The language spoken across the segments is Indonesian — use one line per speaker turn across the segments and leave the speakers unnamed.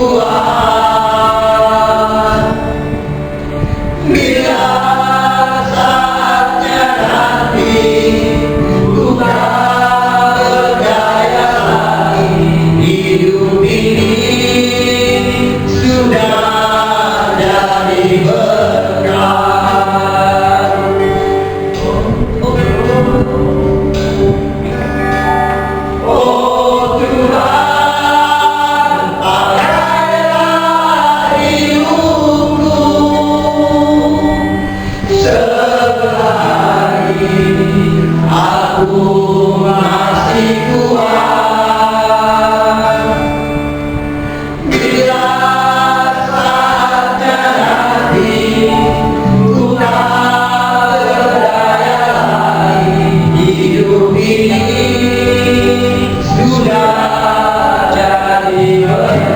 Tuhan. Bila saatnya nanti ku tak berdaya lagi, hidup ini sudah jadi berkat. Oh Tuhan, pakailah hidupku selagi aku masih kuat. Bila saatnya nanti ku tak berdaya lagi, hidup ini sudah jadi berkat.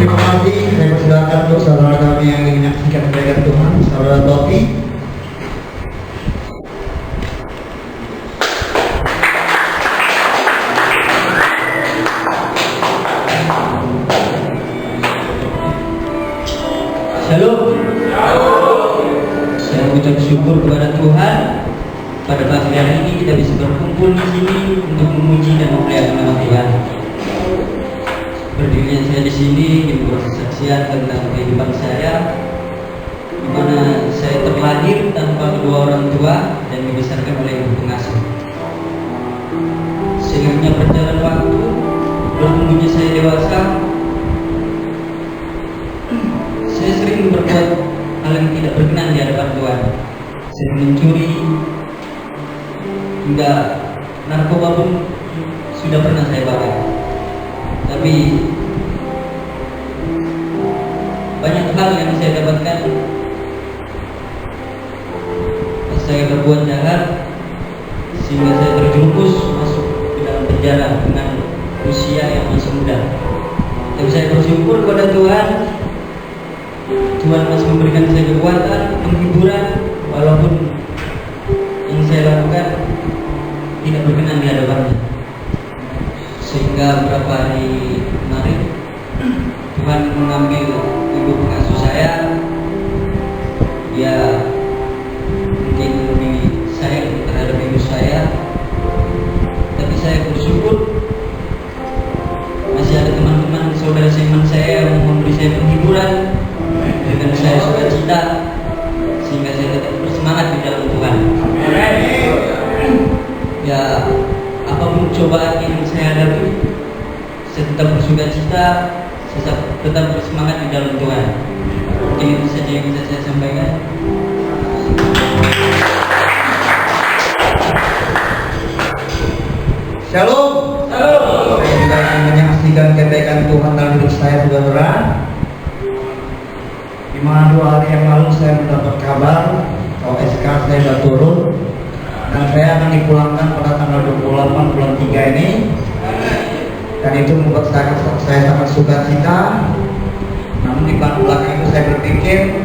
Terima kasih. Saya persilakan untuk saudara kami yang ingin menyaksikan kebaikan Tuhan, saudara Topi.
Shalom. Saya mengucap syukur kepada Tuhan pada pagi hari ini kita bisa berkumpul di sini untuk memuji dan memuliakan nama Tuhan. Berdirinya saya di sini membuat kesaksian tentang kehidupan saya, di mana saya terlahir tanpa kedua orang tua dan dibesarkan oleh ibu pengasuh. Seiringnya berjalan waktu, bertumbuhnya saya dewasa, saya sering berbuat hal yang tidak berkenan di hadapan Tuhan. Sering mencuri, hingga narkoba pun sudah pernah saya pakai. Tapi banyak hal yang saya dapatkan pas saya berbuat jahat, sehingga saya terjerumus masuk ke dalam penjara dengan usia yang masih muda. Tapi saya bersyukur kepada Tuhan. Tuhan masih memberikan saya kekuatan, penghiburan, walaupun yang saya lakukan tidak berkenan di hadapannya. Sehingga beberapa hari kemarin Tuhan mengambil ibu pengasuh saya. Dia mungkin lebih sayang terhadap ibu saya, tapi saya bersyukur masih ada teman-teman saudara seiman saya yang memberi saya penghiburan, dengan saya sukacita, sehingga saya tetap bersemangat di dalam Tuhan. Ya, apapun cobaan yang saya hadapi, saya tetap bersukacita, saya tetap bersemangat di dalam Tuhan. Mungkin itu saja yang bisa saya sampaikan.
Shalom. Shalom. Saya juga ingin menyaksikan kebaikan Tuhan dalam hidup saya, saudara. Di mana 2 hari yang lalu saya mendapat kabar kalau SK saya sudah turun dan saya akan dipulangkan pada tanggal 28 bulan 3 ini. Dan itu membuat saya sangat sukacita. Namun di belakang itu saya berpikir,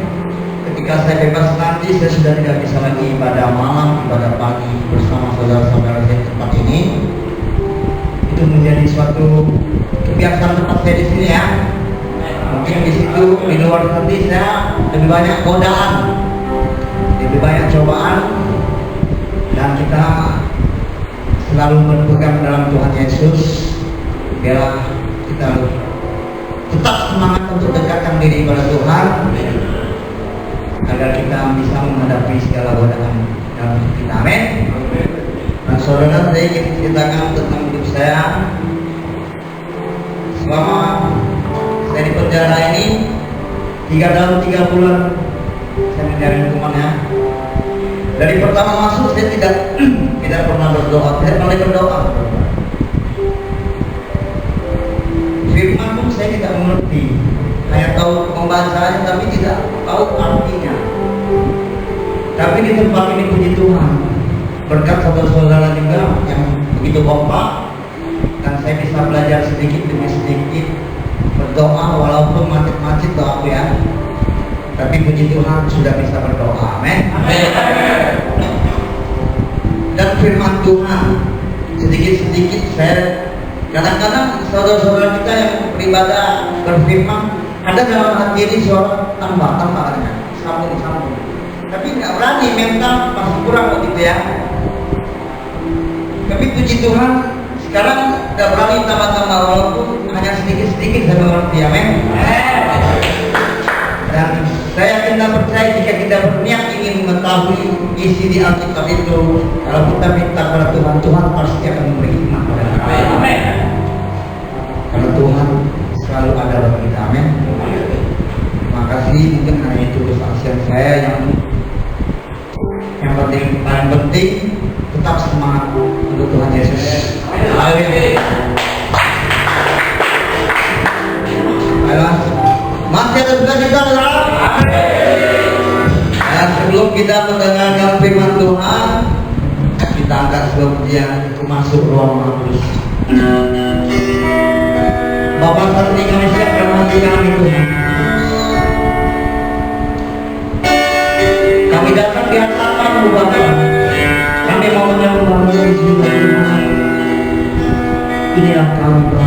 ketika saya bebas nanti saya sudah tidak bisa lagi ibadah malam, ibadah pagi bersama saudara-saudara saya di tempat ini. Itu menjadi suatu kebiasaan tempat saya di sini ya. Mungkin di situ di luar nanti saya lebih banyak godaan. lebih banyak cobaan, dan kita selalu berpegang dalam Tuhan Yesus. Biarlah kita tetap semangat untuk dekatkan diri kepada Tuhan, agar kita bisa menghadapi segala godaan dalam hidup kita. Amin. Nah, saudara, saya ingin ceritakan tentang hidup saya. Selama saya di penjara ini 3 tahun 3 bulan saya menjalani hukumannya. Dari pertama masuk saya tidak pernah berdoa, saya mulai berdoa. Firman pun saya tidak mengerti, hanya tahu pembahasannya tapi tidak tahu artinya. Tapi di tempat ini puji Tuhan, berkat saudara-saudara juga yang begitu kompak, dan saya bisa belajar sedikit demi sedikit berdoa, walaupun macet-macet doa ya. Tapi puji Tuhan sudah bisa berdoa. Amin. Dan firman Tuhan sedikit-sedikit saya, kadang-kadang saudara-saudara kita yang beribadah berfirman, ada dalam hati ini suara tambah katanya, sambung. Tapi nggak berani, mental masih kurang begitu ya. Tapi puji Tuhan sekarang udah berani tambah-tambah, walaupun hanya sedikit-sedikit saya mengerti. Amin. Dan saya yakin dan percaya jika kita berniat ingin mengetahui isi di Alkitab itu, kalau kita minta kepada Tuhan, Tuhan pasti akan memberi hikmat kepada kita. Amin. Karena Tuhan selalu ada bagi kita. Amin. Terima kasih. Mungkin hanya itu kesaksian saya yang paling penting tetap semangat untuk Tuhan Yesus. Amin. Masih ada sukacita, saudara? Dan sebelum kita mendengarkan firman Tuhan, kita angkat sebuah pujian untuk masuk ruang Maha Kudus. Bapa Surgawi kami siapkan hati kami Tuhan. Kami datang di hadapan-Mu Bapa. Kami mau menyembah di sini. Inilah kami Bapa.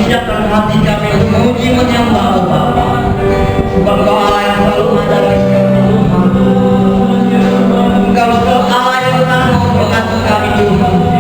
siapkan hati kami untuk memuji menyembah Bapa. Sebab Engkau Allah yang selalu ada di setiap Tuhan. Engkau selalu Allah yang selalu memberkati kami Tuhan.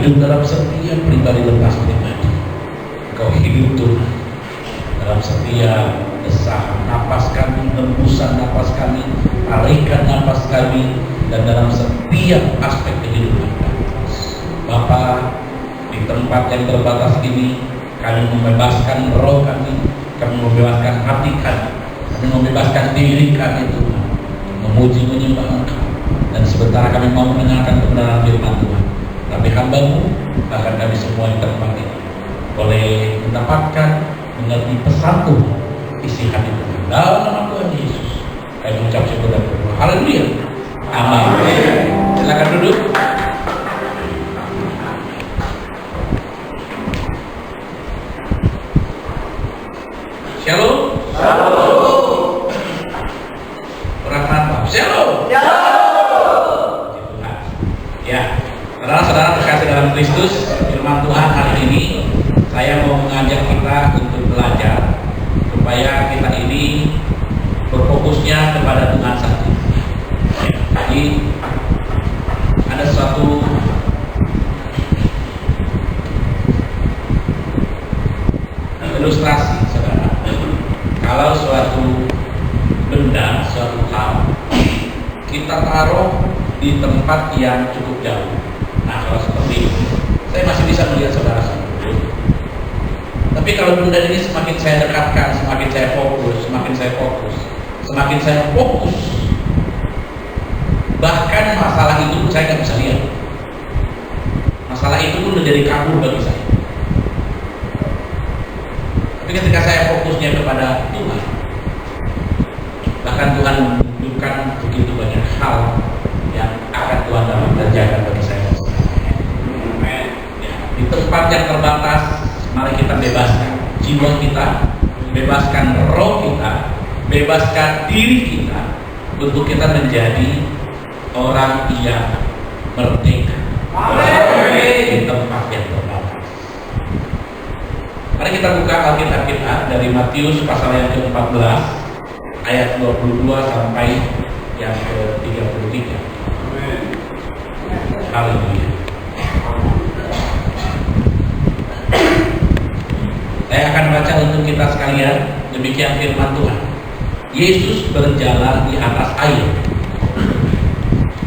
hidup dalam setiap pribadi lepas pribadi. Engkau hidup Tuhan dalam setiap desahan napas kami, hembusan napas kami, tarikan napas kami, dan dalam setiap aspek kehidupan kami. Bapa, di tempat yang terbatas ini, kami membebaskan roh kami membebaskan hati kami membebaskan diri kami Tuhan, memuji menyembah Engkau. Dan sebentar kami mau mendengarkan kebenaran firman Tuhan, tapi hamba-Mu, bahkan kami semua yang tempat ini, boleh mendapatkan mengerti pesan Tuhan, isi hati Tuhan. Dalam nama Tuhan Yesus kami mengucap syukur dan berdoa. Haleluya. Amin. Silakan duduk. Shalom. Shalom. Orang apa? Shalom. Shalom. Ya, saudara-saudara terkasih dalam Kristus, firman Tuhan hari ini saya mau mengajak kita untuk belajar supaya kita ini berfokusnya kepada Tuhan saja. Ya, jadi ada suatu ilustrasi, saudara. Kalau suatu benda, suatu hal kita taruh di tempat yang cukup jauh. Nah, kalau seperti ini, saya masih bisa melihat saudara sambil. Tapi kalau benda ini semakin saya dekatkan, semakin saya fokus, bahkan masalah itu pun saya nggak bisa lihat. Masalah itu pun menjadi kabur bagi saya. Tapi ketika saya fokusnya kepada Tuhan, bahkan Tuhan menunjukkan begitu banyak hal yang akan Tuhan dapat kerjakan bagi saya. Ya, di tempat yang terbatas, mari kita bebaskan jiwa kita, bebaskan roh kita, bebaskan diri kita untuk kita menjadi orang yang merdeka di tempat yang terbatas. Mari kita buka Alkitab kita dari Matius pasal yang ke-14 ayat 22 sampai yang ke-33. Haleluya. Saya akan baca untuk kita sekalian. Demikian firman Tuhan. Yesus berjalan di atas air.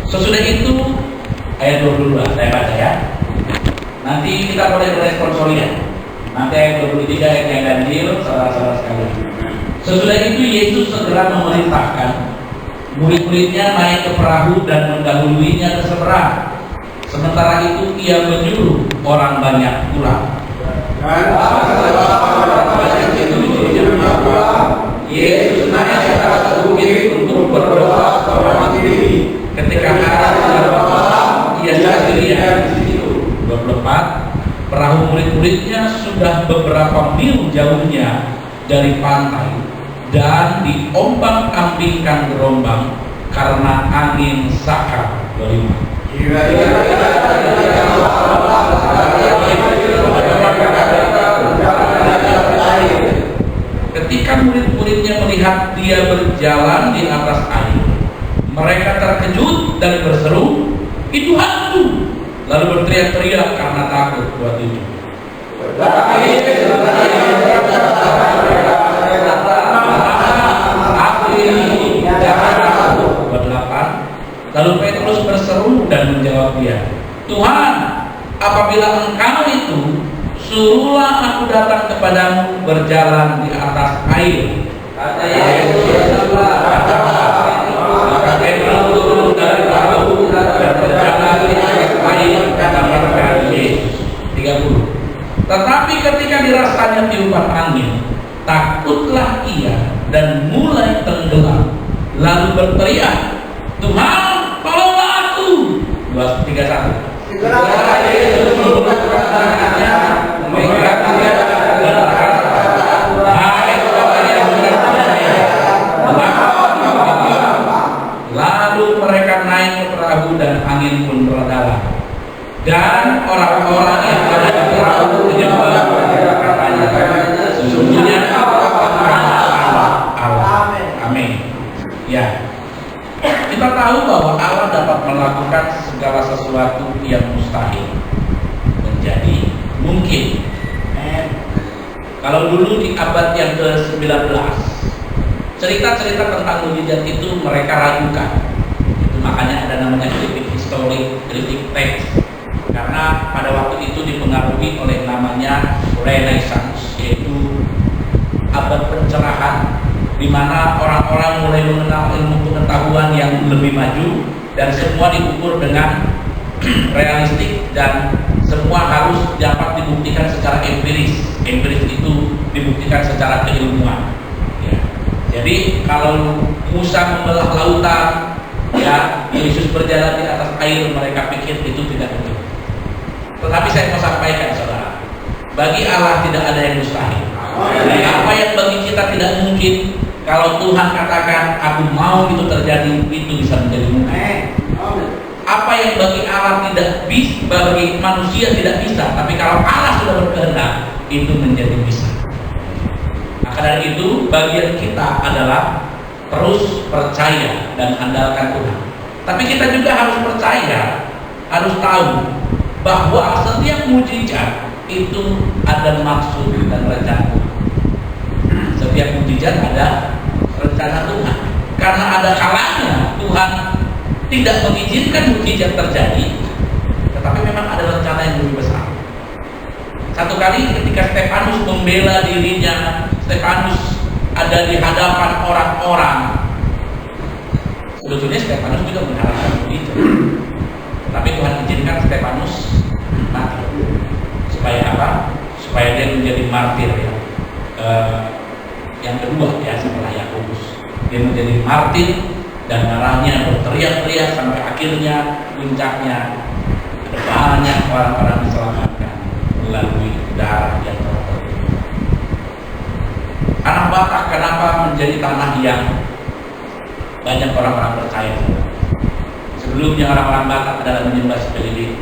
Sesudah itu ayat 22 saya baca ya. Nanti kita boleh berespon solidan. Nanti ayat 23 ayat yang ganjil, saudara-saudara sekalian. Sesudah itu Yesus segera memerintahkan murid-muridnya naik ke perahu dan mendahuluinya ke seberang. Sementara itu ia menyuruh orang banyak pulang. Yesus naik ke atas bukit untuk berdoa seorang diri. Ketika hari sudah malam, ia sendirian di situ. 24. Perahu murid-muridnya sudah beberapa mil jauhnya dari pantai dan diombang-ambingkan gelombang karena angin sakar. 25. Ketika murid-muridnya melihat dia berjalan di atas air, mereka terkejut dan berseru, "Itu hantu!" Lalu berteriak-teriak karena takut. 27. Lalu Petrus berseru dan menjawab dia, "Tuhan, apabila Engkau itu, suruhlah aku datang kepadamu berjalan di atas air." Kata Yesus, maka Petrus turun dari perahu dan berjalan di atas air kata Yesus. 30. Tetapi ketika dirasanya tiupan angin, takutlah ia dan mulai tenggelam. Lalu berteriak, "Tuhan, tolonglah aku." 31. Segera Yesus membuka tangannya, memegang dia dan berkata, "Hai orang yang percaya, lalu mereka naik ke perahu dan angin pun meredalah. Dan orang-orang yang ada di perahu menyembah katanya, "Sesungguhnya Allah." Amin. Ya, kita tahu bahwa Allah dapat melakukan segala sesuatu yang mustahil menjadi mungkin. Kalau dulu di abad yang ke-19, cerita-cerita tentang mukjizat itu mereka ragukan. Itu makanya ada namanya kritik historik, kritik teks. Karena pada waktu itu dipengaruhi oleh namanya Renaissance, yaitu abad pencerahan, di mana orang-orang mulai mengenal ilmu pengetahuan yang lebih maju dan semua diukur dengan realistik dan semua harus dapat dibuktikan secara empiris. Empiris itu dibuktikan secara keilmuan. Ya. Jadi kalau Musa membelah lautan, ya Yesus berjalan di atas air, mereka pikir itu tidak betul. Tetapi saya mau sampaikan, saudara, bagi Allah tidak ada yang mustahil. Apa yang bagi kita tidak mungkin, kalau Tuhan katakan aku mau itu terjadi, itu bisa menjadi mungkin. Apa yang bagi Allah tidak bisa, bagi manusia tidak bisa, tapi kalau Allah sudah berkehendak, itu menjadi bisa. Maka dari itu bagian kita adalah terus percaya dan andalkan Tuhan. Tapi kita juga harus percaya, harus tahu bahwa setiap mukjizat itu ada maksud dan rencana. Setiap mukjizat ada rencana Tuhan. Karena ada kalanya Tuhan tidak mengizinkan mukjizat terjadi, tetapi memang ada rencana yang lebih besar. Satu kali ketika Stefanus membela dirinya, Stefanus ada di hadapan orang-orang. Sebetulnya Stefanus juga mengharapkan begitu, tapi Tuhan izinkan Stefanus mati. Supaya apa? Supaya dia menjadi martir ya. Yang kedua ya setelah Yakobus, dia menjadi martir dan darahnya berteriak-teriak sampai akhirnya puncaknya ada banyak orang-orang diselamatkan melalui darah yang tertumpah. Tanah Batak kenapa menjadi tanah yang banyak orang-orang percaya? Sebelumnya orang-orang Batak adalah menyembah sekeliling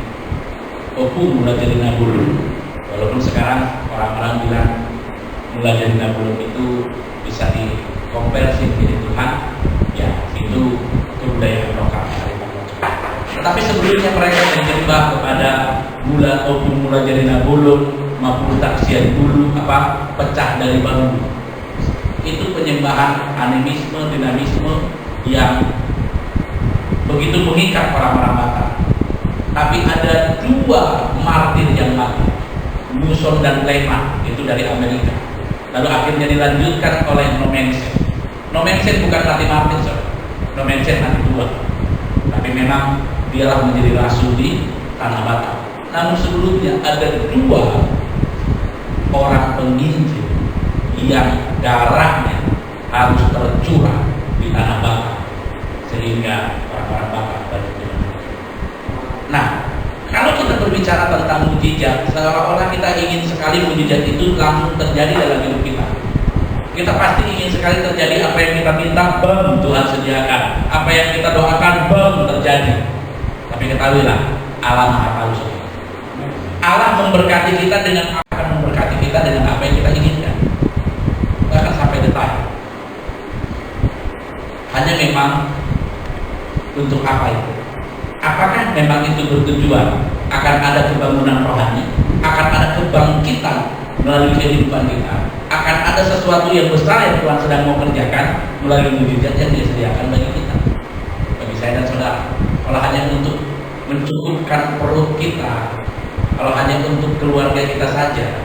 Opu Mula Jadi Nabulun. Walaupun sekarang orang-orang bilang Mula Jadi Nabulun itu bisa dikonversi menjadi Tuhan, ya itu budaya lokal. Tetapi sebelumnya mereka menyembah kepada Mula Opu Mula Jadi Nabulun maupun taksian dulu pecah dari bambu. Itu penyembahan animisme, dinamisme yang begitu mengikat orang-orang Batak. Tapi ada dua martir yang mati, Muson dan Lema, itu dari Amerika. Lalu akhirnya dilanjutkan oleh Nomensen. Nomensen bukan mati martir, Nomensen mati dua. Tapi memang dialah menjadi rasul di tanah Batak. Namun sebelumnya ada dua orang penginjil yang darahnya harus tercurah di tanah Batak sehingga orang-orang Batak banyak dimenang. Nah, kalau kita berbicara tentang mukjizat, seolah-olah kita ingin sekali mukjizat itu langsung terjadi dalam hidup kita. Kita pasti ingin sekali terjadi apa yang kita minta, bam, Tuhan sediakan. Apa yang kita doakan, bam, terjadi. Tapi ketahuilah, Allah Maha Tahu semua. Allah memberkati kita dengan akan memberkati kita dengan apa yang kita inginkan, bahkan sampai detail. Hanya memang untuk apa itu? Apakah memang itu bertujuan akan ada kebangunan rohani, akan ada kebangkitan melalui kehidupan kita, akan ada sesuatu yang besar yang Tuhan sedang mau kerjakan melalui mukjizat yang disediakan bagi kita, bagi saya dan saudara. Kalau hanya untuk mencukupkan perut kita, kalau hanya untuk keluarga kita saja,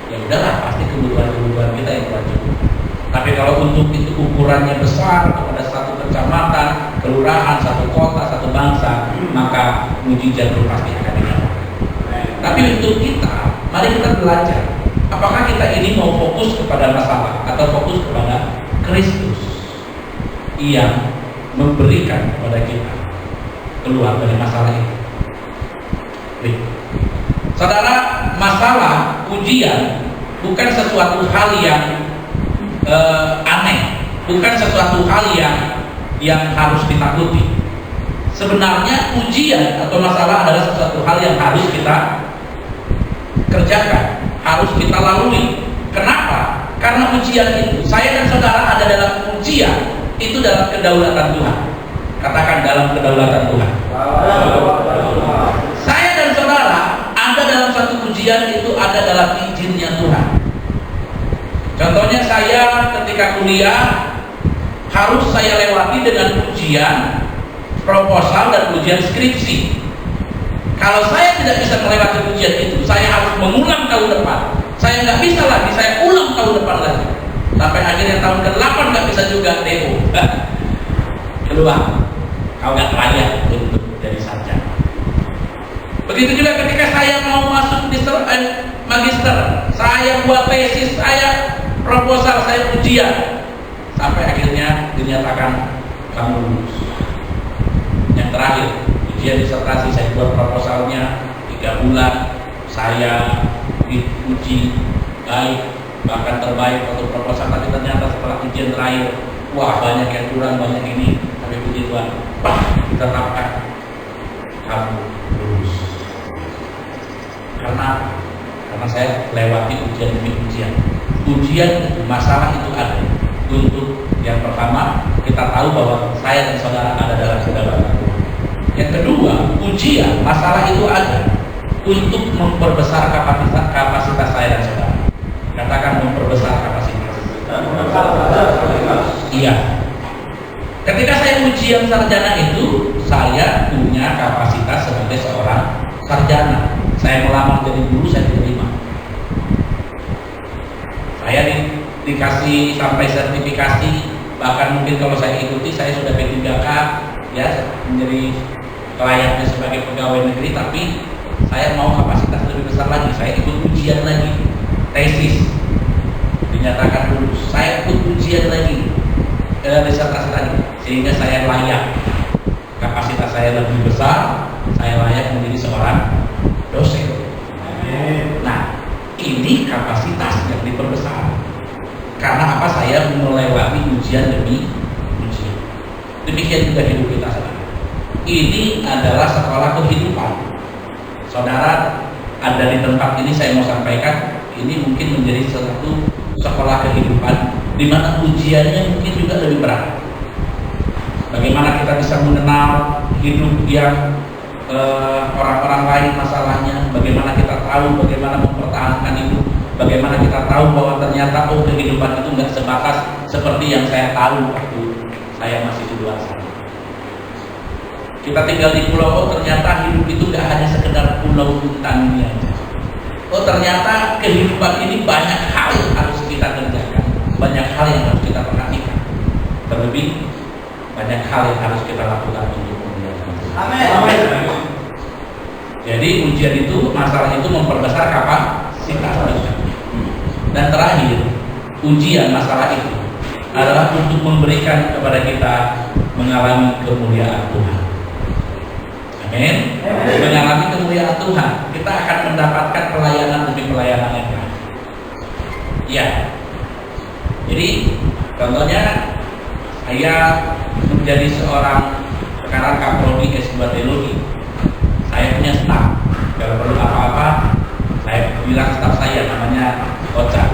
ya udahlah, pasti kebutuhan-kebutuhan kita yang wajib. Tapi kalau untuk itu ukurannya besar kepada satu kecamatan, kelurahan, satu kota, satu bangsa, maka mukjizat itu pasti akan dilakukan. Tapi untuk kita, mari kita belajar. Apakah kita ini mau fokus kepada masalah atau fokus kepada Kristus yang memberikan kepada kita keluar dari masalah itu? Saudara, masalah, ujian bukan sesuatu hal yang aneh, bukan sesuatu hal yang harus ditakuti. Sebenarnya ujian atau masalah adalah sesuatu hal yang harus kita kerjakan, harus kita lalui. Kenapa? Karena ujian itu, saya dan saudara ada dalam ujian itu dalam kedaulatan Tuhan. Katakan dalam kedaulatan Tuhan. Saya dan saudara ada dalam satu ujian itu ada dalam izinnya Tuhan. Contohnya saya ketika kuliah harus saya lewati dengan ujian proposal dan ujian skripsi. Kalau saya tidak bisa melewati ujian itu, saya harus mengulang tahun depan. Saya nggak bisa lagi, saya ulang tahun depan lagi. Sampai akhirnya tahun ke-8 nggak bisa juga demo. Keluar, kau nggak layak untuk jadi sarjana. Begitu juga ketika saya mau masuk di magister, saya buat tesis, saya proposal, saya ujian, sampai akhirnya dinyatakan kamu lulus. Yang terakhir, ujian disertasi, saya buat proposalnya 3 bulan, saya diuji baik, bahkan terbaik untuk proposal, tapi ternyata setelah ujian terakhir, wah banyak yang kurang, banyak ini, tapi puji Tuhan, ditetapkan kamu lulus. Karena saya lewati ujian demi ujian. Ujian masalah itu ada. Untuk yang pertama, kita tahu bahwa saya dan saudara ada dalam kedaulatan Tuhan. Yang kedua, ujian masalah itu ada untuk memperbesar kapasitas saya dan saudara. Katakan memperbesar kapasitas. Iya. Ketika saya ujian sarjana itu, saya punya kapasitas sebagai seorang sarjana. Saya melamar jadi guru, saya diterima. Saya dikasih sampai sertifikasi, bahkan mungkin kalau saya ikuti saya sudah P3K, ya, menjadi layaknya sebagai pegawai negeri, tapi saya mau kapasitas lebih besar lagi. Saya ikut ujian lagi, tesis dinyatakan lulus. Saya ikut ujian lagi, disertasi lagi, sehingga saya layak. Kapasitas saya lebih besar, saya layak menjadi seorang dosen. Nah, ini kapasitas yang diperbesar. Karena apa? Saya melewati ujian demi ujian. Demikian juga hidup kita sekarang. Ini adalah sekolah kehidupan. Saudara ada di tempat ini, saya mau sampaikan, ini mungkin menjadi satu sekolah kehidupan di mana ujiannya mungkin juga lebih berat. Bagaimana kita bisa mengenal hidup yang orang-orang lain masalahnya, bagaimana kita tahu bagaimana mempertahankan itu, bagaimana kita tahu bahwa ternyata kehidupan itu nggak sebatas seperti yang saya tahu waktu saya masih di luar sana. Kita tinggal di pulau, ternyata hidup itu nggak hanya sekedar pulau Intan ini aja. Ternyata kehidupan ini banyak hal yang harus kita kerjakan, banyak hal yang harus kita perhatikan, terlebih banyak hal yang harus kita lakukan untuk memuliakan Tuhan. Amin. Jadi ujian itu, masalah itu memperbesar kapasitas kita. Dan terakhir, ujian masalah itu adalah untuk memberikan kepada kita mengalami kemuliaan Tuhan. Amin. Mengalami kemuliaan Tuhan, kita akan mendapatkan pelayanan demi pelayanan yang lain. Ya. Jadi contohnya saya menjadi seorang sekarang kaprodi S2 teologi. Saya punya staf. Kalau perlu apa-apa, saya bilang staf saya namanya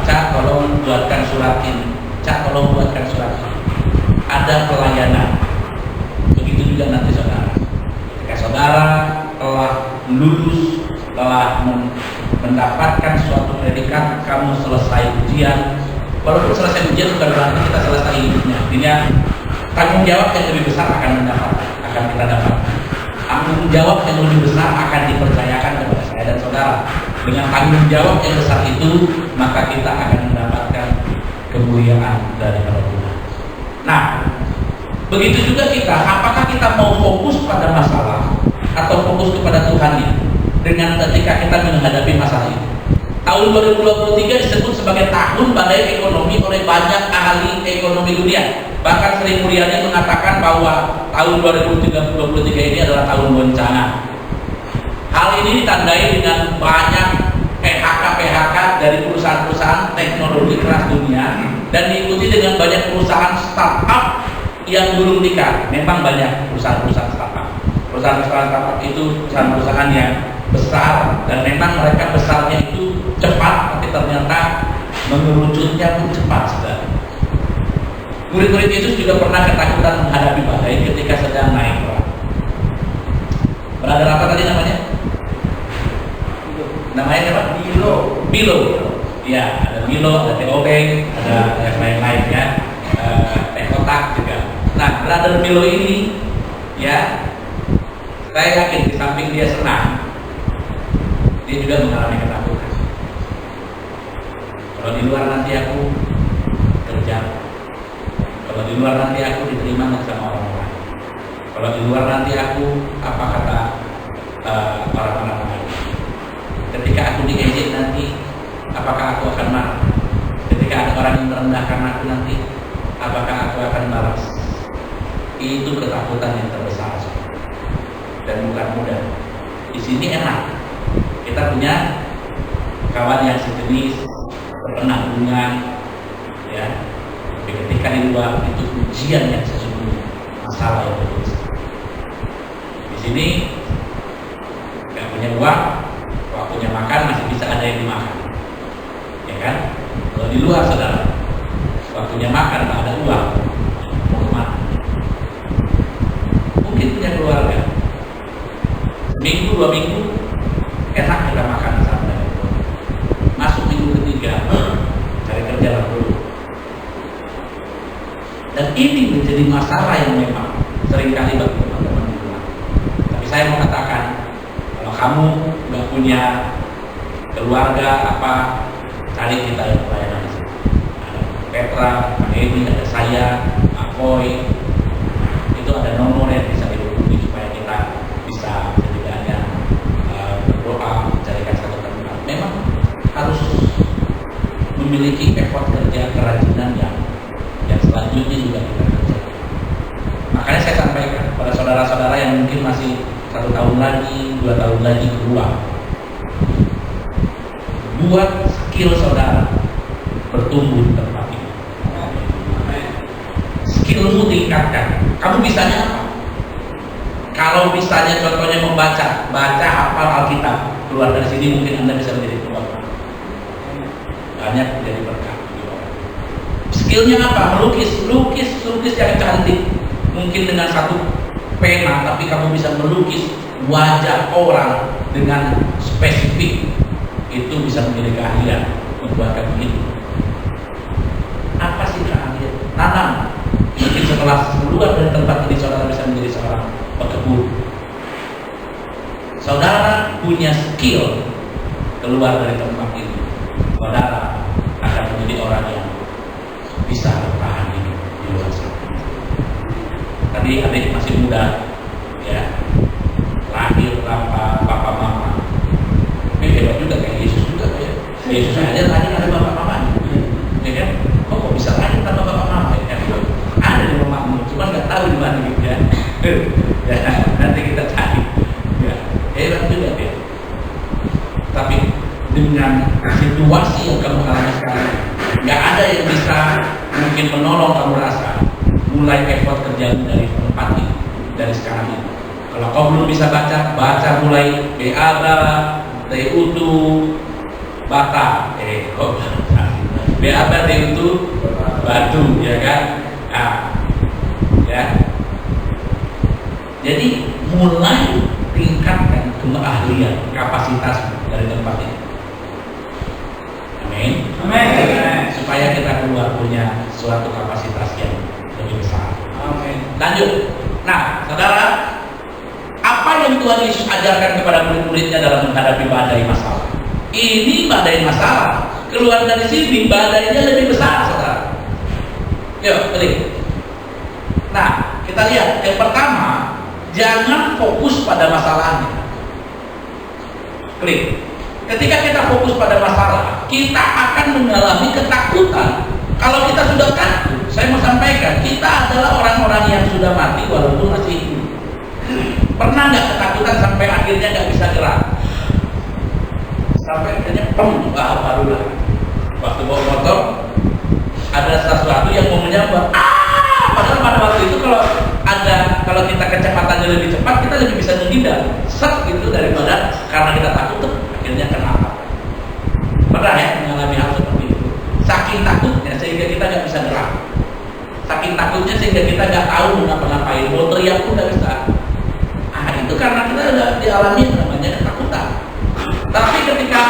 Cak, tolong buatkan surat ini. Cak, tolong buatkan surat ini. Ada pelayanan. Begitu juga nanti saudara. Ketika saudara telah lulus, telah mendapatkan suatu predikat, kamu selesai ujian. Walaupun selesai ujian bukan berarti kita selesai hidupnya. Artinya tanggung jawab yang lebih besar akan kita dapat. Tanggung jawab yang lebih besar akan dipercayakan kepada saya dan saudara. Dengan tanggung jawab yang besar itu, maka kita akan mendapatkan kemuliaan dari Tuhan. Nah, begitu juga kita. Apakah kita mau fokus pada masalah atau fokus kepada Tuhan ini? Dengan ketika kita menghadapi masalah itu. Tahun 2023 disebut sebagai tahun badai ekonomi oleh banyak ahli ekonomi dunia. Bahkan Sri Mulyani mengatakan bahwa tahun 2023 ini adalah tahun bencana. Hal ini ditandai dengan banyak PHK dari perusahaan-perusahaan teknologi keras dunia dan diikuti dengan banyak perusahaan startup yang gulung tikar. Memang banyak perusahaan-perusahaan startup. Perusahaan-perusahaan startup itu perusahaan-perusahaan yang besar dan memang mereka besarnya itu cepat, tapi ternyata mengerucutnya pun cepat sekali. Murid-murid Yesus juga pernah ketakutan menghadapi badai ketika sedang naik perahu. Brother apa tadi namanya? Namanya apa? Milo. Ya, ada Milo, ada teh obeng, ada yang lain-lain ya, teh kotak juga. Nah, Brother Milo ini ya, saya yakin di samping dia senang, dia juga mengalami ketakutan. Kalau di luar nanti aku kerja, kalau di luar nanti aku diterima nggak sama orang-orang, kalau di luar nanti aku apa kata orang-orang lain, ketika aku diejek nanti apakah aku akan marah, ketika ada orang yang merendahkan aku nanti apakah aku akan balas. Itu ketakutan yang terbesar dan bukan mudah. Di sini enak, kita punya kawan yang sejenis, berpenanggungan, ya. Tapi ketika di luar itu ujian yang sesungguhnya, masalah yang berbesar. Di sini nggak punya uang, waktunya makan masih bisa ada yang dimakan, ya kan? Kalau di luar saudara, waktunya makan tak ada uang, mau kemana? Mungkin punya keluarga, minggu 2 minggu enak kita makan sampai masuk minggu ketiga cari kerja lah dulu. Dan ini menjadi masalah yang memang seringkali bagi teman-teman di rumah. Tapi saya mau katakan, kalau kamu nggak punya keluarga apa, cari kita yang pelayanan di sini. Ada Petra, Pak Edi, ada saya, Pak Boy. Itu ada nomor yang bisa dihubungi supaya kita bisa setidaknya berdoa mencarikan satu tempat. Memang harus memiliki effort kerja kerajinan yang selanjutnya juga kita kerjakan. Makanya saya sampaikan pada saudara-saudara yang mungkin masih 1 tahun lagi, 2 tahun lagi keluar, buat skill saudara bertumbuh di tempat ini. Skillmu tingkatkan. Kamu bisanya apa? Kalau misalnya contohnya baca hafal Alkitab, keluar dari sini mungkin Anda bisa menjadi keluarga. Banyak menjadi berkat. Skillnya apa? Melukis yang cantik. Mungkin dengan satu pena, tapi kamu bisa melukis wajah orang dengan spesifik. Itu bisa menjadi keahlian membuat kamu hidup. Apa sih keahlian? Tanam. Mungkin setelah keluar dari tempat ini saudara bisa menjadi seorang pekebun. Saudara punya skill keluar dari tempat ini, saudara akan menjadi orang yang bisa bertahan hidup di luar sana. Tadi adik masih muda, ya, lahir tanpa papa mama. Ini hebat juga kayak Yesus juga ya. Yesus aja lahir ada bapak mamanya, ya kan? Kok bisa lahir tanpa bapak mama? Ya, ada di rumahmu, cuma nggak tahu di mana gitu ya. Ya, nanti kita cari. Ya, hebat juga dia. Tapi dengan situasi yang kamu alami sekarang, nggak ada yang bisa mungkin menolong kamu rasa mulai effort kerjamu dari tempat ini, dari sekarang ini. Kalau kau belum bisa baca mulai BAB, TUTU, Bata, BAB, TUTU, Batu, ya kan? Nah, ya. Jadi mulai tingkatkan keahlian, kapasitas dari tempat ini. Amin. Amin. Supaya kita keluar punya suatu kapasitas yang lebih besar. Amin. Lanjut. Nah, saudara, apa yang Tuhan Yesus ajarkan kepada murid-muridnya dalam menghadapi badai masalah? Ini badai masalah. Keluar dari sini badainya lebih besar, saudara. Yuk, balik. Nah, kita lihat. Yang pertama, jangan fokus pada masalahnya. Klik. Ketika kita fokus pada masalah, kita akan mengalami ketakutan. Kalau kita sudah takut, saya mau sampaikan, kita adalah orang-orang yang sudah mati walaupun masih hidup. Pernah nggak ketakutan sampai akhirnya nggak bisa gerak? Sampai akhirnya baru lah. Waktu bawa motor, ada sesuatu yang mau menyambar. Padahal pada waktu itu kalau kita kecepatannya lebih cepat, kita lebih bisa menghindar. Set gitu daripada karena kita takut akhirnya kenapa? Pernah ya mengalami hal seperti itu? Saking takutnya sehingga kita nggak bisa gerak. Saking takutnya sehingga kita nggak tahu ngapa-ngapain. Mau teriak pun nggak bisa. Itu karena kita udah dialami namanya ketakutan. Tapi ketika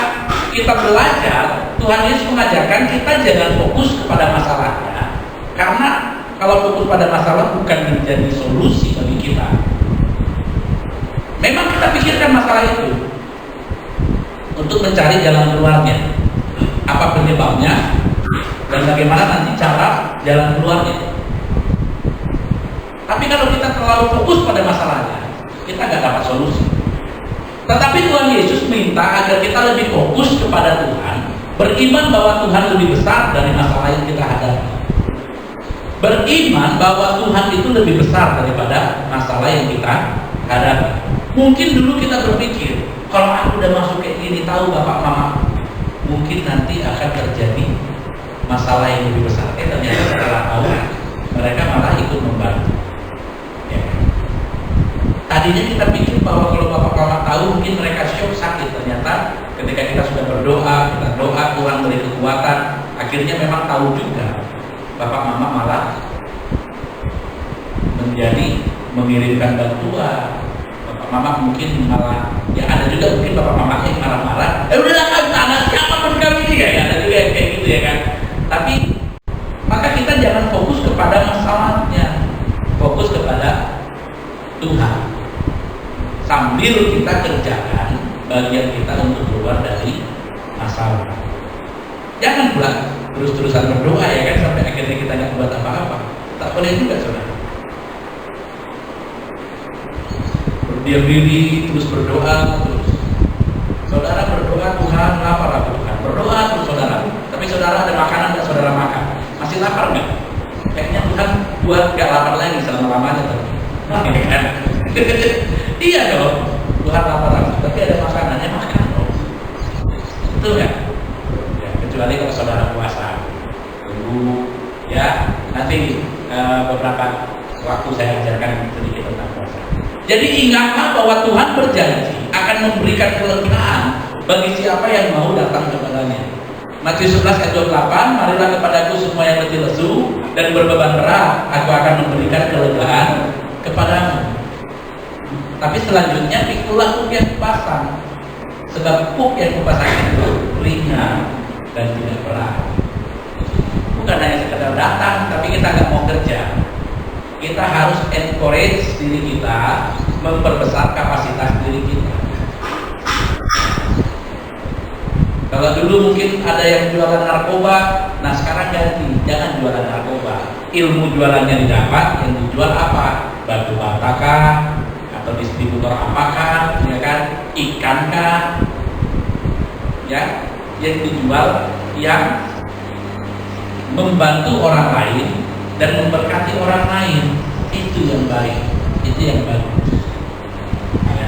kita belajar Tuhan Yesus mengajarkan kita jangan fokus kepada masalahnya, karena kalau fokus pada masalah bukan menjadi solusi bagi kita. Memang kita pikirkan masalah itu untuk mencari jalan keluarnya, apa penyebabnya, dan bagaimana nanti cara jalan keluarnya. Tapi kalau kita terlalu fokus pada masalahnya, kita nggak dapat solusi. Tetapi Tuhan Yesus minta agar kita lebih fokus kepada Tuhan, beriman bahwa Tuhan lebih besar dari masalah yang kita hadapi. Beriman bahwa Tuhan itu lebih besar daripada masalah yang kita hadapi. Mungkin dulu kita berpikir, kalau aku udah masuk kayak gini, tahu bapak mama, mungkin nanti akan terjadi masalah yang lebih besar. Ternyata setelah tahu, mereka malah ikut membantu. Ya. Tadinya kita pikir bahwa kalau bapak mama tahu, mungkin mereka shock, sakit. Ternyata ketika kita sudah berdoa, kita doa, Tuhan beri kekuatan, akhirnya memang tahu juga. Bapak mama malah menjadi mengirimkan bantuan. Bapak mama mungkin malah, ya ada juga mungkin bapak mama yang marah-marah, udahlah kan tanah siapapun kami ini, ya ada juga kayak gitu ya kan. Tapi maka kita jangan fokus kepada masalahnya, fokus kepada Tuhan, sambil kita kerjakan bagian kita untuk keluar dari masalah. Jangan pula terus-terusan berdoa ya kan, sampai akhirnya kita nggak buat apa-apa. Tak boleh juga saudara. Berdiam diri, terus berdoa terus. Saudara berdoa, Tuhan lapar aku Tuhan. Berdoa terus saudara. Tapi saudara ada makanan nggak saudara makan? Masih lapar nggak? Kayaknya Tuhan buat nggak lapar lagi selama-lamanya tadi. Kan? Iya dong. Tuhan lapar aku. Tapi ada makanannya, makan dong. Betul kan? Kecuali kalau saudara puasa tunggu ya, nanti beberapa waktu saya ajarkan sedikit tentang puasa. Jadi ingatlah bahwa Tuhan berjanji akan memberikan kelegaan bagi siapa yang mau datang kepadanya. Matius 11 ayat 28, marilah kepadaku semua yang letih lesu dan berbeban berat, aku akan memberikan kelegaan kepadamu. Tapi selanjutnya pikulah kuk yang kupasang, sebab kuk yang kupasang itu ringan dan tidak berat. Bukan hanya sekedar datang, tapi kita nggak mau kerja. Kita harus encourage diri kita, memperbesar kapasitas diri kita. Kalau dulu mungkin ada yang jualan narkoba, nah sekarang ganti, jangan jualan narkoba. Ilmu jualannya didapat, yang dijual apa? Batu batakah, atau distributor apakah, ya kan? Ikankah, ya? Yang dijual yang membantu orang lain dan memberkati orang lain, itu yang baik, itu yang bagus. Ya.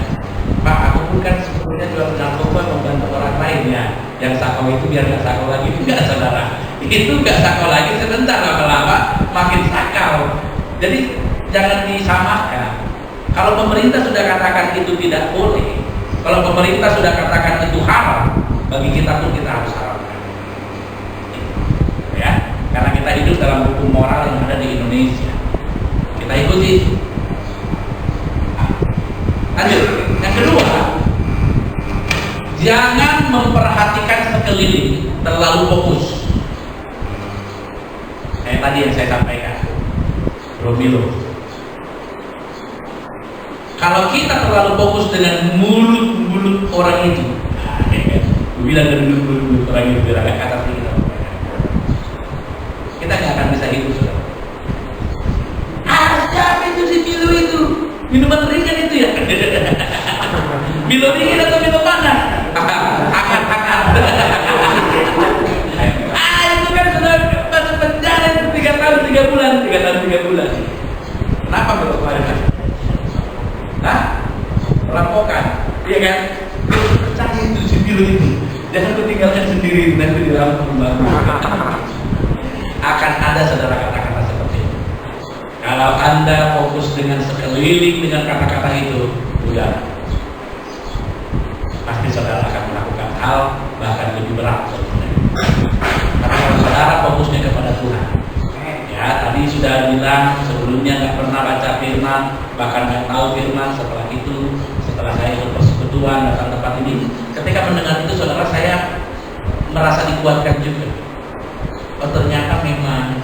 Pak, aku pun kan sebetulnya jual narkoba membantu orang lain ya. Yang sakau itu biar nggak sakau lagi, enggak saudara. Itu nggak sakau lagi sebentar, lama-lama makin sakau. Jadi jangan disamakan. Kalau pemerintah sudah katakan itu tidak boleh, kalau pemerintah sudah katakan itu haram, bagi kita pun kita harus haramkan. Ya, karena kita hidup dalam hukum moral yang ada di Indonesia. Kita ikuti itu. Lanjut. Yang kedua, jangan memperhatikan sekeliling terlalu fokus. Kayak tadi yang saya sampaikan, Romilo. Kalau kita terlalu fokus dengan mulut-mulut orang itu, bilang dari mulut orang itu agak kata kita nggak akan bisa hidup sudah. Siapa itu si Milo itu? Minuman ringan itu ya? Milo dingin atau Milo panas? Hangat. Itu kan sudah masuk penjara 3 tahun 3 bulan. Kenapa Milo kemarin? Perampokan, iya kan? Percaya itu si Milo itu. Jangan ketinggalkan sendiri nanti di dalam pembangunan. Akan ada saudara kata-kata seperti itu. Kalau Anda fokus dengan sekeliling dengan kata-kata itu, udah pasti saudara akan melakukan hal bahkan lebih berat sebetulnya. Tapi kalau saudara fokusnya kepada Tuhan, ya tadi sudah bilang sebelumnya nggak pernah baca firman, bahkan nggak tahu firman. Setelah saya ikut persekutuan datang tempat ini, ketika mendengar itu saudara, saya merasa dikuatkan juga. Oh ternyata memang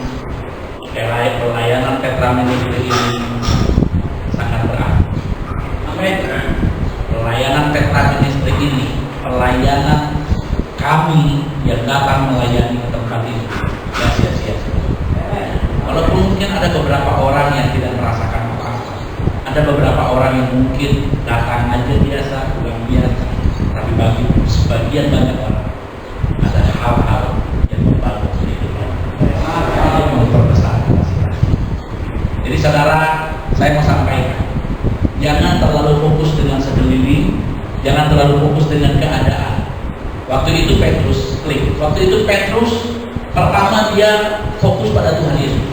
pelayanan Petra Ministry ini sangat berat. Amin. Pelayanan Petra Ministry ini, pelayanan kami yang datang melayani ke tempat ini, ya sia-sia. Walaupun mungkin ada beberapa orang yang tidak merasakan apa-apa, ada beberapa orang yang mungkin datang aja biasa, pulang biasa, tapi bagi sebagian banyak orang ada hal-hal yang membangun kehidupan, yang memperbesar kapasitas. Jadi saudara, saya mau sampaikan, jangan terlalu fokus dengan sekeliling, jangan terlalu fokus dengan keadaan. Waktu itu Petrus klik. Waktu itu Petrus pertama dia fokus pada Tuhan Yesus.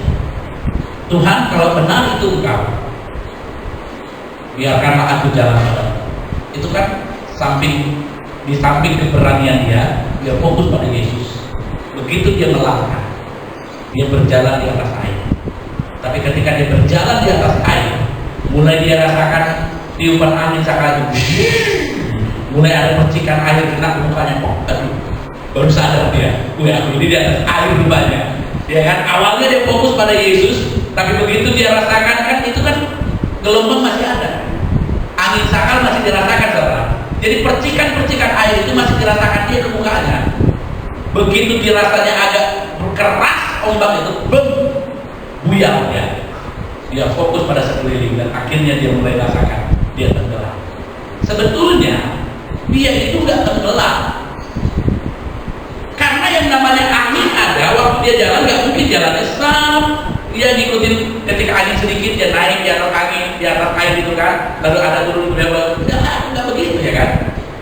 Tuhan, kalau benar itu Engkau, biarkanlah aku jalan padamu. Itu kan di samping keberanian dia fokus pada Yesus. Begitu dia melangkah, dia berjalan di atas air. Tapi ketika dia berjalan di atas air, mulai dia rasakan tiupan angin sekali, mulai ada percikan air kena ke mukanya. Aduh, baru sadar dia, aku ini di atas air banyak. Ya kan, awalnya dia fokus pada Yesus, tapi begitu dia rasakan kan itu kan gelombang masih ada, angin sakal masih dirasakan, saudara. Jadi percikan-percikan air itu masih dirasakan dia ke mukanya. Begitu dia rasanya agak keras ombak itu, buyar dia. Dia fokus pada sekeliling dan akhirnya dia mulai rasakan dia tenggelam. Sebetulnya dia itu nggak tenggelam, karena yang namanya angin ada. Waktu dia jalan nggak mungkin jalannya stop. Dia ngikutin, ketika angin sedikit dia naik di atas angin, di atas air itu kan, lalu ada turun nggak begitu ya kan.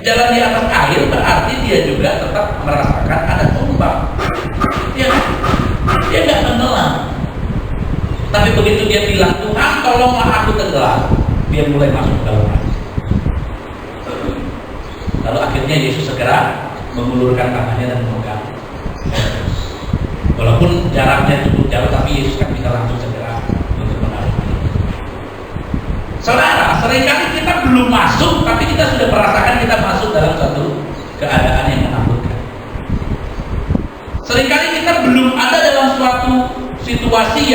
Jalan di atas air berarti dia juga tetap merasakan ada ombak. Dia nggak tenggelam. Tapi begitu dia bilang, Tuhan tolonglah aku tenggelam, dia mulai masuk ke dalam air. Lalu akhirnya Yesus segera mengulurkan tangannya dan memegang. Walaupun jaraknya cukup jauh, tapi Yesus kan bisa langsung segera untuk menarik. Saudara, seringkali kita belum masuk, tapi kita sudah merasakan kita masuk dalam satu keadaan yang menakutkan. Seringkali kita belum ada dalam suatu situasi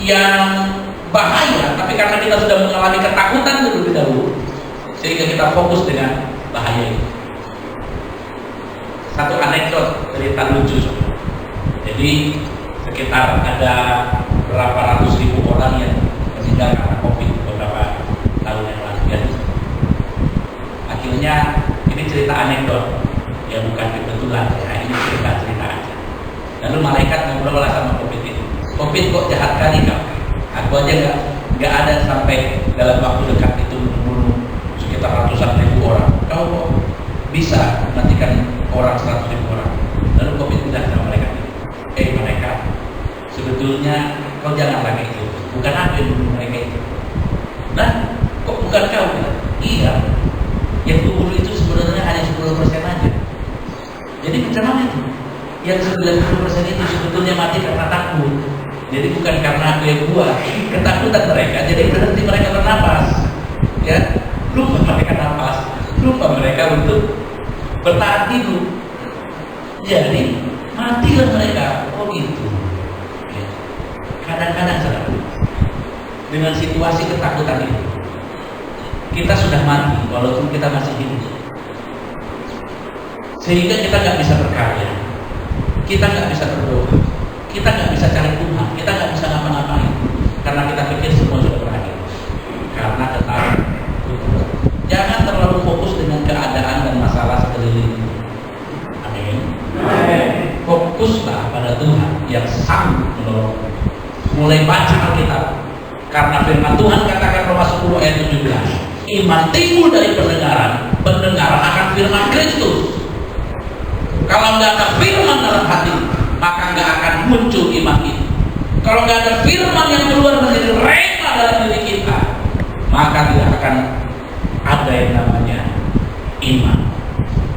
yang bahaya, tapi karena kita sudah mengalami ketakutan terlebih dahulu, sehingga kita fokus dengan bahaya itu. Satu anekdot cerita lucu. Jadi sekitar ada berapa ratus ribu orang yang meninggal karena COVID beberapa tahun yang lalu ya. Akhirnya ini cerita anekdot, ya bukan kebetulan ya, ini cerita aja. Lalu malaikat ngobrol sama COVID ini. COVID kok jahat kali kau? Aku aja nggak ada sampai dalam waktu dekat itu membunuh sekitar ratusan ribu orang. Kau kok bisa matikan orang 100 ribu orang? Lalu COVID bilang sama mereka, mereka sebetulnya kau jangan lagi itu. Bukan aku yang bunuh mereka itu. Nah, kok bukan kau? Iya, yang bunuh itu sebenarnya hanya 10% aja. Jadi macam mana itu? Yang 90% itu sebetulnya mati karena takut. Jadi bukan karena aku yang buat, ketakutan mereka. Jadi berhenti mereka bernapas, ya, lupa mereka napas, lupa mereka untuk bertahan hidup. Jadi matilah mereka. Oh itu. Ya. Kadang-kadang saudara, dengan situasi ketakutan itu, kita sudah mati walaupun kita masih hidup. Sehingga kita nggak bisa berkarya, kita nggak bisa berdoa, kita nggak bisa cari Tuhan, kita nggak bisa ngapa-ngapain karena kita pikir semua sudah berakhir. Karena ketakutan. Jangan terlalu fokus dengan keadaan dan masalah sekeliling. Amin. Fokuslah pada Tuhan yang sanggup menolong. Mulai baca Alkitab, karena firman Tuhan katakan Roma 10 ayat 17, iman timbul dari pendengaran, pendengaran akan firman Kristus. Kalau nggak ada firman dalam hati, maka nggak akan muncul iman itu. Kalau nggak ada firman yang keluar menjadi rema dalam diri kita, maka tidak akan ada yang namanya iman.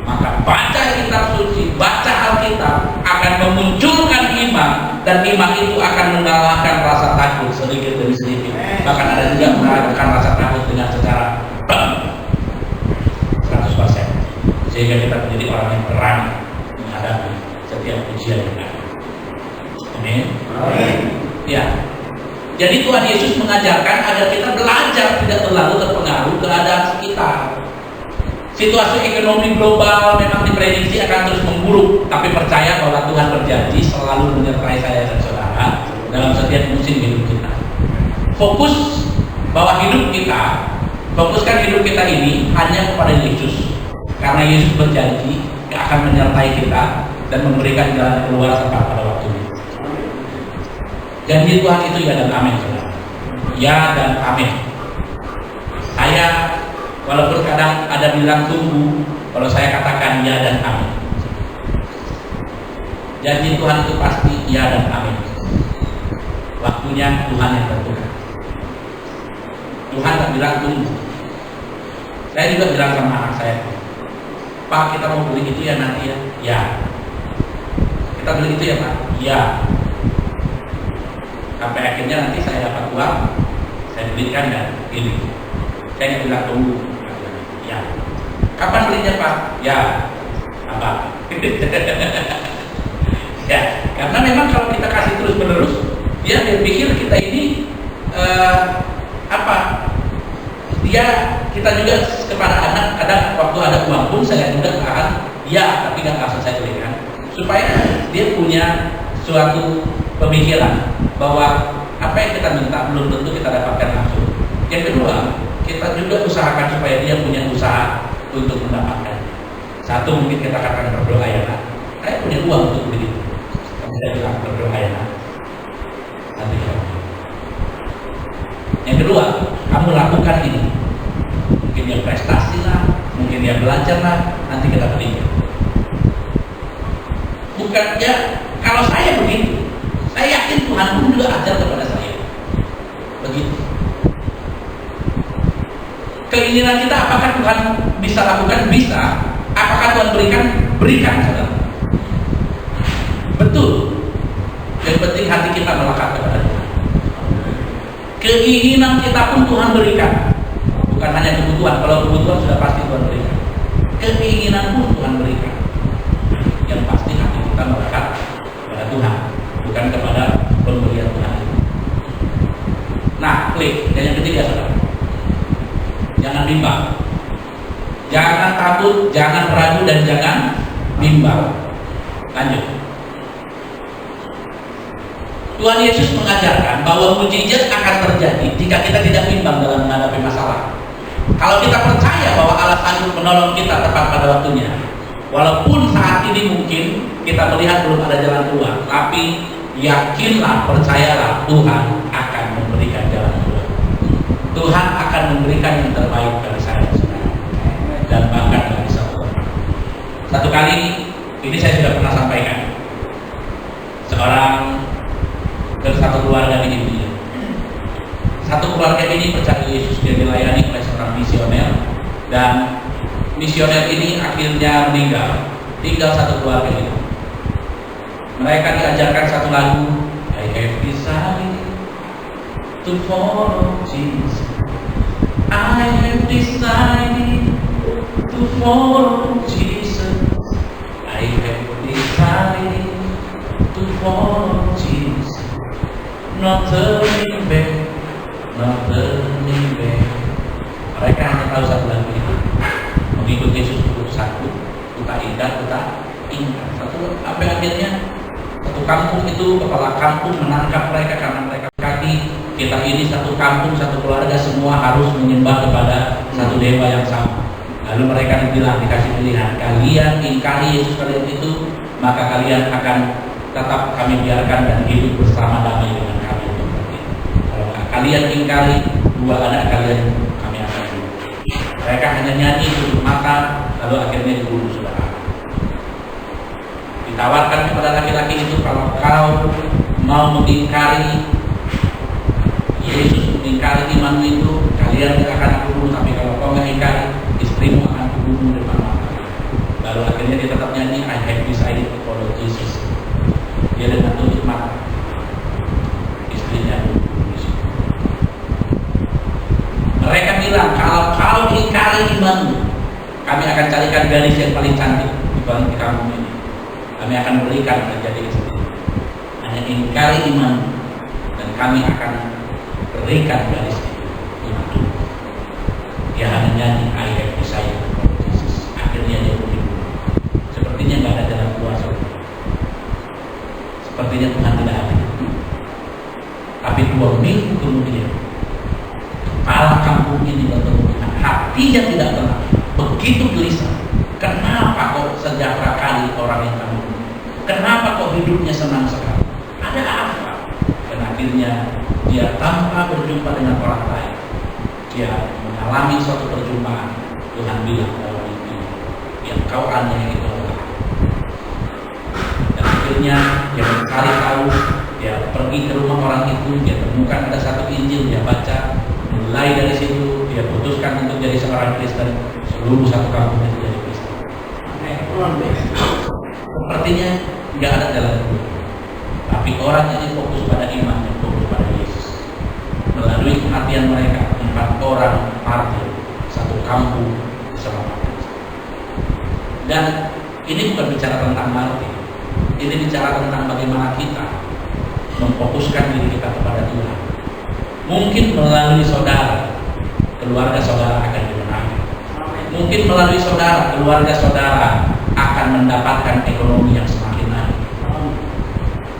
Maka baca kitab suci, baca Alkitab akan memunculkan iman, dan iman itu akan mengalahkan rasa takut sedikit demi sedikit. Bahkan ada juga mengalahkan rasa takut dengan secara 100%, sehingga kita menjadi orang yang berani menghadapi Jadi Tuhan Yesus mengajarkan agar kita belajar tidak terlalu terpengaruh keadaan sekitar. Situasi ekonomi global memang diprediksi akan terus memburuk, tapi percaya bahwa Tuhan berjanji selalu menyertai saya dan saudara dalam setiap musim hidup kita. Fokus bahwa fokuskan hidup kita ini hanya kepada Yesus, karena Yesus berjanji akan menyertai kita dan memberikan jalan keluar tepat pada waktunya. Janji Tuhan itu ya dan amin, saudara. Ya dan amin. Saya walaupun kadang ada bilang tunggu, kalau saya katakan ya dan amin. Janji Tuhan itu pasti ya dan amin. Waktunya Tuhan yang tentukan. Tuhan tak bilang tunggu. Saya juga bilang sama anak saya, Pak, kita mau beli itu ya nanti ya. Ya. Kita beli itu ya Pak. Ya. Sampai akhirnya nanti saya dapat uang, saya belikan ya ini. Saya nggak bilang tunggu. Ya. Kapan belinya Pak? Ya. Apa? Ya. Karena memang kalau kita kasih terus menerus, dia berpikir kita ini kita juga kepada anak kadang waktu ada uang pun saya juga akan ya, tapi nggak langsung saya belikan, supaya dia punya suatu pemikiran bahwa apa yang kita minta belum tentu kita dapatkan langsung. Yang kedua, kita juga usahakan supaya dia punya usaha untuk mendapatkan. Satu, mungkin kita katakan berdoa ya Nak, saya punya uang untuk beli. Kamu saya bilang berdoa ya Nak. Nanti ya. Yang kedua, kamu lakukan ini. Mungkin dia prestasi lah, mungkin dia belajar lah, nanti kita beli. Bukan ya, kalau saya begitu, saya yakin Tuhan pun juga ajar kepada saya. Begitu. Keinginan kita apakah Tuhan bisa lakukan? Bisa. Apakah Tuhan berikan? Berikan, saudara. Betul. Yang penting hati kita melekat kepada Tuhan. Keinginan kita pun Tuhan berikan. Bukan hanya kebutuhan. Kalau kebutuhan sudah pasti Tuhan berikan. Keinginan pun Tuhan berikan. Yang pasti hati kita melekat kepada Tuhan, bukan kepada pemberian Tuhan. Nah, klik. Dan yang ketiga, saudara, jangan bimbang, jangan takut, jangan ragu, dan jangan bimbang. Lanjut. Tuhan Yesus mengajarkan bahwa mukjizat akan terjadi jika kita tidak bimbang dalam menghadapi masalah. Kalau kita percaya bahwa Allah sanggup menolong kita tepat pada waktunya, walaupun saat ini mungkin kita melihat belum ada jalan keluar, tapi yakinlah, percayalah, Tuhan akan memberikan jalan keluar. Tuhan akan memberikan yang terbaik bagi saya dan bahkan bagi satu. Satu kali ini saya sudah pernah sampaikan, seorang dari satu keluarga di India. Satu keluarga ini percaya Yesus, dia dilayani oleh seorang misioner, dan misioner ini akhirnya meninggal. Tinggal satu keluarga ini. Mereka diajarkan satu lagu, I have decided to follow Jesus. I have decided to follow Jesus. I have decided to follow Jesus. Not turning back, not turning back. Mereka hanya tahu satu lagu itu, mengikut Yesus untuk satu, kita ingat. Satu sampai akhirnya satu kampung itu, kepala kampung menangkap mereka karena mereka kaki kita ini satu kampung, satu keluarga semua harus menyembah kepada satu dewa yang sama. Lalu mereka dibilang, dikasih pilihan, kalian ingkari Yesus kalian itu, maka kalian akan tetap kami biarkan dan hidup bersama damai dengan kami. Kalau kalian ingkari, dua anak kalian kami akan bunuh. Mereka hanya nyanyi tutup mata, lalu akhirnya dibunuh, saudara. Ditawarkan kepada laki-laki itu, kalau kau mau mengingkari Yesus, mengingkari imanmu itu, kalian tidak akan aku bunuh. Tapi kalau kau mengingkari, istrimu akan aku bunuh depan mata. Lalu akhirnya dia tetap nyanyi, I have decided to follow Jesus. Dia dengan tutup mata, istrinya bunuh. Mereka bilang, kalau kau ingkari imanmu, kami akan carikan gadis yang paling cantik di balik kampung ini. Kami akan berikan menjadi istri. Hanya ingkari iman dan kami akan berikan garis itu. Dia hanya nyanyi I have decided for Jesus. Akhirnya dia pun dibunuh. Sepertinya nggak ada jalan keluar. Sepertinya Tuhan tidak ada. Tapi 2 minggu kemudian kepala kampung ini bertemu dengan hatinya tidak tenang, begitu gelisah. Kenapa kok sejahtera kali orang yang kamu? Kenapa kok hidupnya senang sekali? Ada apa? Dan akhirnya dia tanpa berjumpa dengan orang lain, dia mengalami suatu perjumpaan. Tuhan bilang dalam mimpi, yang kau aniaya itu adalah aku. Dan akhirnya dia mencari tahu, dia pergi ke rumah orang itu, dia temukan ada satu Injil, dia baca. Mulai dari situ dia putuskan untuk jadi seorang Kristen. Seluruh satu kampung itu jadi Kristen. Sepertinya nggak ada jalan keluar. Tapi orang ini fokus pada iman dan fokus pada Yesus. Melalui kematian mereka, 4 orang martir, satu kampung diselamatkan. Dan ini bukan bicara tentang martir. Ini bicara tentang bagaimana kita memfokuskan diri kita kepada Tuhan. Mungkin melalui saudara, keluarga saudara akan dimenangkan. Mungkin melalui saudara, keluarga saudara akan mendapatkan ekonomi yang semakin naik.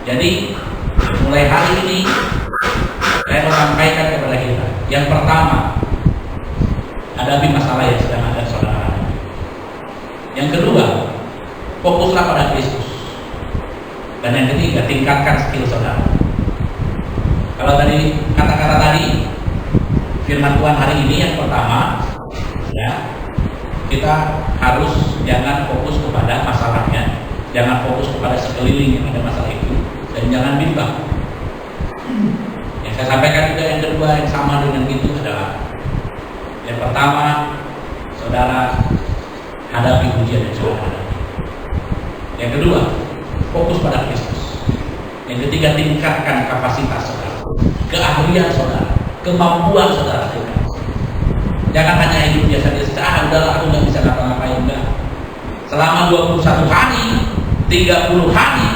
Jadi mulai hari ini saya mau sampaikan kepada kita. Yang pertama, hadapi masalah yang sedang ada saudara. Yang kedua, fokuslah pada Kristus. Dan yang ketiga, tingkatkan skill saudara. Kalau tadi kata-kata tadi firman Tuhan hari ini yang pertama, ya, kita harus jangan fokus kepada masalahnya, jangan fokus kepada sekeliling yang ada masalah itu, dan jangan bimbang. Yang saya sampaikan juga yang kedua yang sama dengan itu adalah yang pertama, saudara hadapi ujian yang saudara hadapi. Yang kedua, fokus pada Kristus. Yang ketiga, tingkatkan kapasitas saudara, keahlian saudara, kemampuan saudara. Jangan hanya hidup biasa-biasa. Udahlah, aku nggak bisa ngapa-ngapain. Enggak. Selama 21 hari, 30 hari,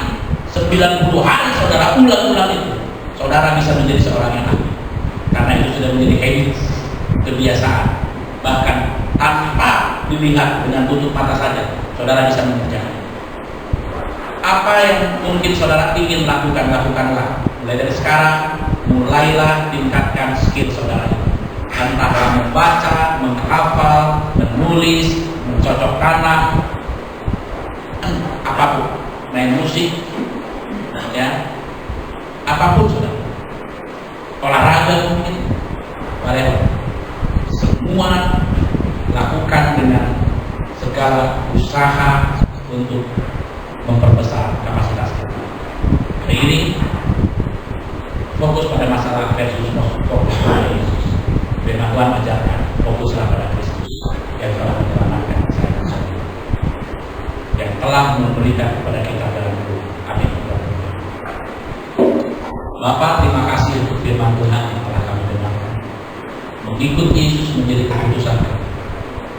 90 hari saudara ulang-ulang itu, saudara bisa menjadi seorang yang ahli. Karena itu sudah menjadi habits, kebiasaan. Bahkan tanpa dilihat dengan tutup mata saja, saudara bisa mengerjakan. Apa yang mungkin saudara ingin lakukan, lakukanlah. Mulai dari sekarang, mulailah tingkatkan skill saudara. Entahlah membaca, menghafal, menulis, mencocok tanam, apapun, main musik, ya, apapun sudah, olahraga mungkin, whatever. Semua lakukan dengan segala usaha untuk memperbesar kapasitas kita. Hari ini fokus pada masalah versus fokus pada Yesus. Firman Tuhan ajarkan, fokuslah pada Kristus yang telah menyelamatkan saya, yang telah memberikan kepada kita dalam hidup. Amin. Bapak, terima kasih untuk firman Tuhan yang telah kami dengarkan. Mengikut Yesus menjadi keputusan kami.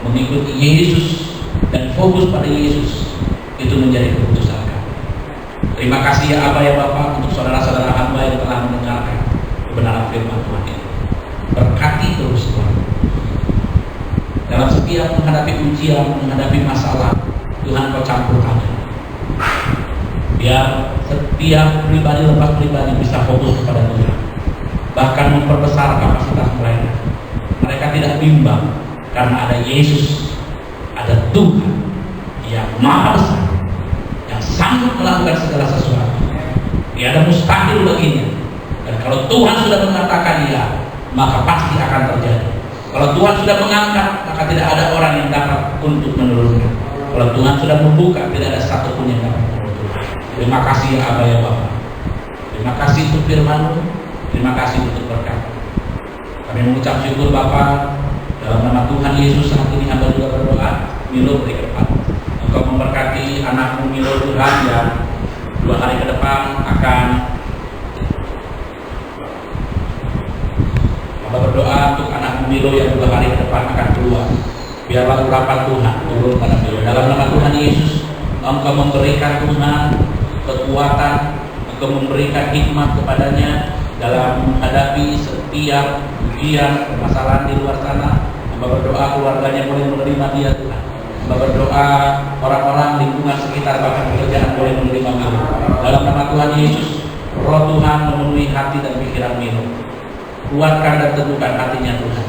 Mengikut Yesus dan fokus pada Yesus itu menjadi keputusan kami. Terima kasih ya Abah ya Bapak untuk saudara-saudara hamba yang telah mendengarkan kebenaran firman Tuhan ini. Berkati terus Tuhan. Dalam setiap menghadapi ujian, menghadapi masalah, Tuhan Kau campur tangan. Biar setiap pribadi lepas pribadi bisa fokus kepada Tuhan. Bahkan memperbesar kapasitas mereka. Mereka tidak bimbang karena ada Yesus, ada Tuhan yang Maha Besar, yang sanggup melakukan segala sesuatu. Tiada mustahil baginya. Dan kalau Tuhan sudah mengatakan ya, maka pasti akan terjadi. Kalau Tuhan sudah mengangkat, maka tidak ada orang yang dapat untuk menurunkan. Kalau Tuhan sudah membuka, tidak ada satupun yang dapat menurunkan. Terima kasih ya Abah ya Bapak. Terima kasih untuk firman-Mu. Terima kasih untuk berkat. Kami mengucap syukur Bapak. Dalam nama Tuhan Yesus saat ini hamba juga berdoa. Milo beri ke depan. Engkau memberkati anak-Mu Milo Tuhan yang 2 hari ke depan akan berdoa untuk anak Milo yang 2 hari ke depan akan keluar. Biarlah urapan Tuhan turun pada Milo. Dalam nama Tuhan Yesus, Engkau memberikan Tuhan kekuatan, Engkau memberikan hikmat kepadanya, dalam menghadapi setiap ujian, permasalahan di luar sana. Hamba berdoa keluarganya boleh menerima dia Tuhan. Hamba berdoa orang-orang lingkungan sekitar bahkan pekerjaan boleh menerima Milo. Dalam nama Tuhan Yesus, Roh Tuhan memenuhi hati dan pikiran Milo. Kuatkan dan teguhkan hatinya Tuhan.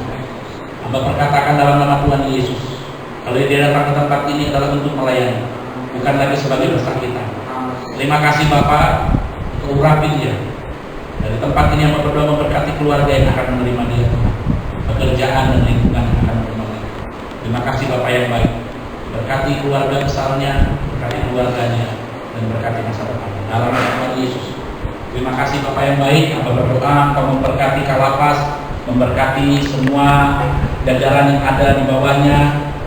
Hamba perkatakan dalam nama Tuhan Yesus, kalau dia datang ke tempat ini adalah untuk melayani, bukan lagi sebagai pesakitan. Terima kasih Bapak, urapi dia. Dari tempat ini yang berdoa memberkati keluarga yang akan menerima dia Tuhan, pekerjaan dan lingkungan yang akan menerima dia. Terima kasih Bapak yang baik. Berkati keluarga besarnya, berkati keluarganya, dan berkati masa depan. Dalam nama Tuhan Yesus. Terima kasih Bapak yang baik. Hamba berdoa Engkau memberkati Kalapas, memberkati semua jajaran yang ada di bawahnya,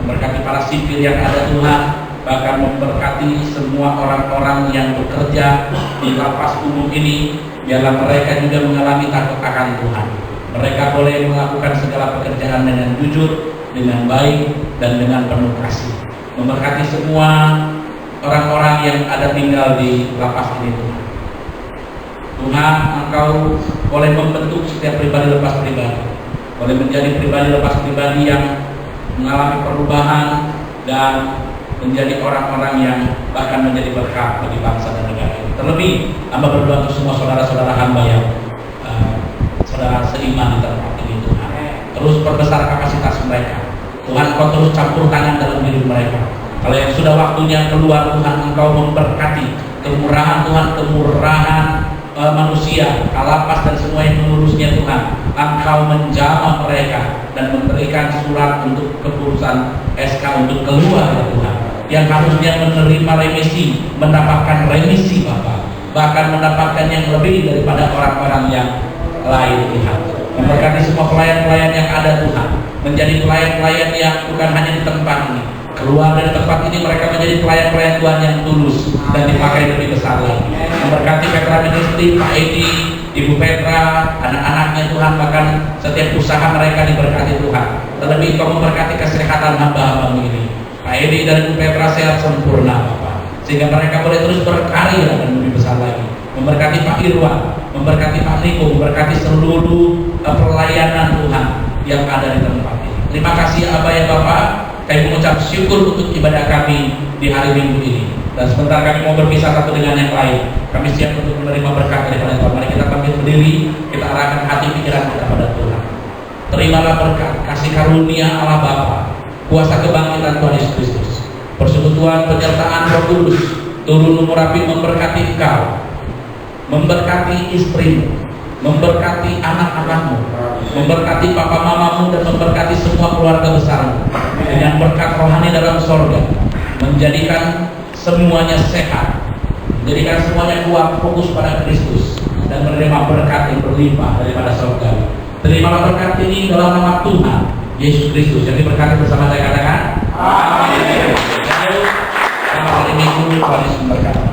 memberkati para sipir yang ada Tuhan, bahkan memberkati semua orang-orang yang bekerja di lapas umum ini, biarlah mereka juga mengalami takut akan Tuhan. Mereka boleh melakukan segala pekerjaan dengan jujur, dengan baik, dan dengan penuh kasih. Memberkati semua orang-orang yang ada tinggal di lapas ini Tuhan. Tuhan, Engkau boleh membentuk setiap pribadi lepas pribadi, boleh menjadi pribadi lepas pribadi yang mengalami perubahan dan menjadi orang-orang yang bahkan menjadi berkat bagi bangsa dan negara ini. Terlebih, hamba berdoa untuk semua saudara-saudara hamba yang saudara seiman di tempat ini Tuhan. Terus perbesar kapasitas mereka. Tuhan, Engkau terus campur tangan dalam hidup mereka. Kalau yang sudah waktunya keluar Tuhan, Engkau memberkati kemurahan Tuhan, kemurahan manusia, Kalapas dan semua yang mengurusnya Tuhan. Engkau menjamah mereka dan memberikan surat untuk keputusan SK untuk keluar ya Tuhan. Yang harusnya menerima remisi, mendapatkan remisi Bapak, bahkan mendapatkan yang lebih daripada orang-orang yang lain Tuhan. Memberkati semua pelayan-pelayan yang ada Tuhan, menjadi pelayan-pelayan yang bukan hanya di tempat ini, keluar dari tempat ini mereka menjadi pelayan-pelayan Tuhan yang tulus dan dipakai lebih besar lagi. Memberkati Petra Ministry, Pak Edi, Ibu Petra, anak-anaknya Tuhan, bahkan setiap usaha mereka diberkati Tuhan. Terlebih Engkau memberkati kesehatan hamba-hamba ini. Pak Edi dan Ibu Petra sehat sempurna Bapak, sehingga mereka boleh terus berkarya dan lebih besar lagi. Memberkati Pak Irwan, memberkati Pak Niko, memberkati seluruh pelayanan Tuhan yang ada di tempat ini. Terima kasih Abah ya Bapak. Kami mengucap syukur untuk ibadah kami di hari Minggu ini. Dan sebentar kami mau berpisah satu dengan yang lain. Kami siap untuk menerima berkat daripada Tuhan. Mari kita bangkit berdiri, kita arahkan hati pikiran kita pada Tuhan. Terimalah berkat, kasih karunia Allah Bapa, kuasa kebangkitan Tuhan Yesus Kristus, persekutuan penyertaan Roh Kudus turun mengurapi memberkati engkau, memberkati istrimu, memberkati anak-anakmu, memberkati papa mamamu, dan memberkati semua keluarga besarmu dengan berkat rohani dalam sorga, menjadikan semuanya sehat, menjadikan semuanya kuat, fokus pada Kristus, dan menerima berkat yang berlimpah daripada sorga. Terimalah berkat ini dalam nama Tuhan Yesus Kristus yang diberkati bersama saya, katakan amin. Selamat hari Minggu, Tuhan Yesus memberkati.